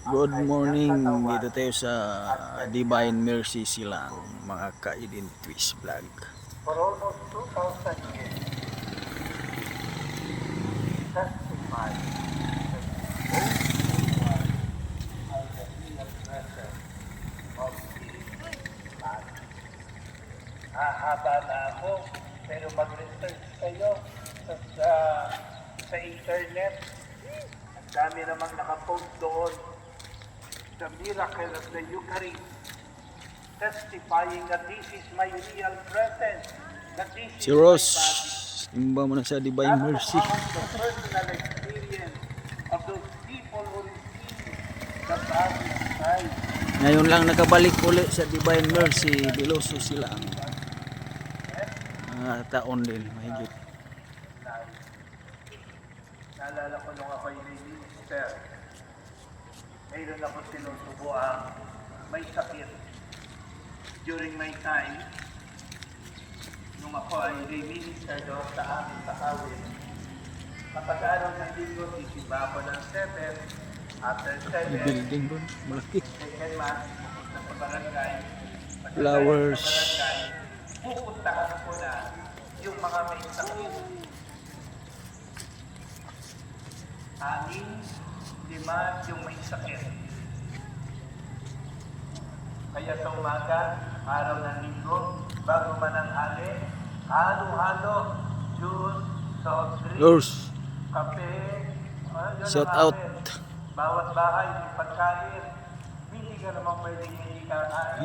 Good morning, dito tayo sa Divine Mercy Silang, mga ka-Eden Twist Vlog. For almost 2,000 years, testified that the only one are the real presence of the man. Hahaba na ako, pero mag-research kayo sa internet. Ang dami namang nakapost doon. The miracle of the Eucharist, testifying that this is my real presence, that this Si is Ross, my body. imba mo na sa Divine That Mercy. becomes the personal experience of those people who receive the body of Christ. Ngayon lang nakabalik ulit sa Divine Mercy, Biloso Silang. Taon din, mahigit. Naalala ko nung ako'y minister, mayroon ako sinusubuang may sakit. During my time, nung ako ay minister doon sa amin sa Kawin, kapag araw ng linggo, sisimba ako ng 7. After 7, May building doon, malaki. second mass, pupunta sa barangay. Flowers. Sa barangay, pupuntahan ko na yung mga may sakit. 6, 5 yung may sakit. Kaya sa umaga, araw ng linggo, bago mananghali, halo-halo, juice, soft drink, Yours, kape, yun shout ang out. amin. Bawat bahay, may pagkain. Hindi ka naman pwedeng hindi kakain.